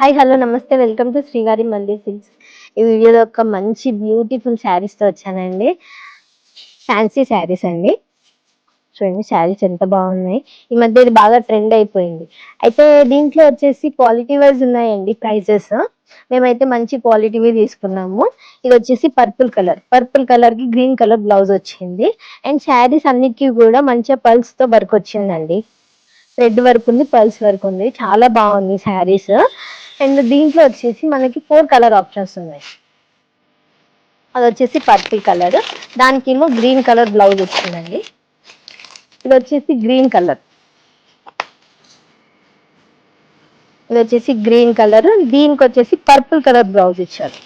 Hi hello నమస్తే welcome to శ్రీగారి Malli silks. ఈ వీడియోలో ఒక మంచి బ్యూటిఫుల్ శారీస్ తో వచ్చానండి. ఫ్యాన్సీ శారీస్ అండి. చూడండి శారీస్ ఎంత బాగున్నాయి. ఈ మధ్య ఇది బాగా ట్రెండ్ అయిపోయింది. అయితే దీంట్లో వచ్చేసి క్వాలిటీ వైజ్ ఉన్నాయండి ప్రైజెస్. మేమైతే మంచి క్వాలిటీవి తీసుకున్నాము. ఇది వచ్చేసి పర్పుల్ కలర్ కి గ్రీన్ కలర్ బ్లౌజ్ వచ్చింది. అండ్ శారీస్ అన్నిటికీ కూడా మంచిగా పల్స్ తో వర్క్ వచ్చిందండి. థ్రెడ్ వర్క్ ఉంది, పల్స్ వర్క్ ఉంది. చాలా బాగుంది శారీస్. అండ్ దీంట్లో వచ్చేసి మనకి 4 కలర్ ఆప్షన్స్ ఉన్నాయి. అది వచ్చేసి పర్పుల్ కలర్, దానికేమో గ్రీన్ కలర్ బ్లౌజ్ వచ్చిందండి. ఇది వచ్చేసి గ్రీన్ కలర్, ఇది వచ్చేసి గ్రీన్ కలర్, దీనికి వచ్చేసి పర్పుల్ కలర్ బ్లౌజ్ ఇచ్చారు.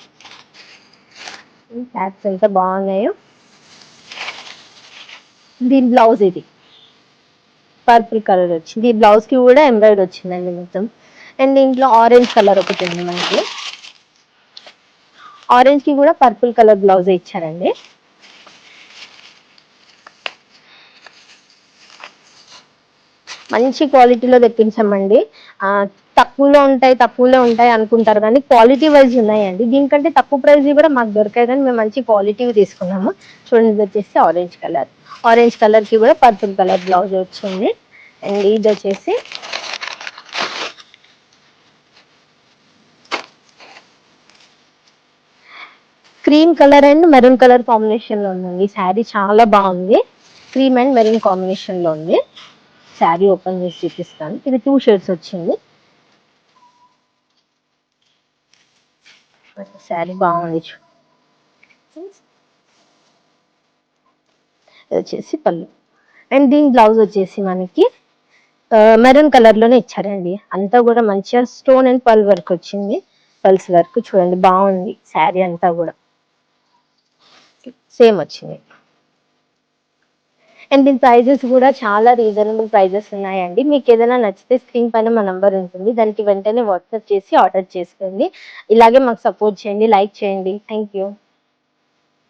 క్లాత్స్ ఎంత బాగున్నాయో. దీని బ్లౌజ్ ఇది పర్పుల్ కలర్ వచ్చింది. ఈ బ్లౌజ్ కి కూడా ఎంబ్రాయిడరీ వచ్చిందండి మొత్తం. అండ్ దీంట్లో ఆరెంజ్ కలర్ ఒకటి ఉంది మనకి. ఆరెంజ్ కి కూడా పర్పుల్ కలర్ బ్లౌజ్ ఇచ్చారండి. మంచి క్వాలిటీలో తెప్పించామండి. తక్కువలో ఉంటాయి అనుకుంటారు కానీ క్వాలిటీ వైజ్ ఉన్నాయండి. దీనికంటే తక్కువ ప్రైస్ కూడా మాకు దొరికాయి కానీ మేము మంచి క్వాలిటీ తీసుకున్నాము. చూడండి, ఇది వచ్చేసి ఆరెంజ్ కలర్ కి కూడా పర్పుల్ కలర్ బ్లౌజ్ వచ్చింది. అండ్ ఇది వచ్చేసి cream colour and maroon colour combination లో ఉంది. శారీ చాలా బాగుంది. క్రీమ్ అండ్ మెరూన్ కాంబినేషన్ లో ఉంది. శారీ ఓపెన్ చేసి చూపిస్తాను. ఇది 2 షేడ్స్ వచ్చింది. శారీ బాగుంది. ఇది వచ్చేసి పళ్ళు. అండ్ దీని బ్లౌజ్ వచ్చేసి మనకి మెరూన్ కలర్ లోనే ఇచ్చారండి. అంతా కూడా మంచిగా స్టోన్ అండ్ పల్ వర్క్ వచ్చింది. పల్స్ వర్క్ చూడండి బాగుంది. శారీ అంతా కూడా సేమ్ వచ్చింది. అండ్ దీని ప్రైజెస్ కూడా చాలా రీజనబుల్ ప్రైజెస్ ఉన్నాయండి. మీకు ఏదైనా నచ్చితే స్క్రీన్ పైన మా నంబర్ ఉంటుంది, దానికి వెంటనే వాట్సాప్ చేసి ఆర్డర్ చేసుకోండి. ఇలాగే మాకు సపోర్ట్ చేయండి, లైక్ చేయండి. Thank you.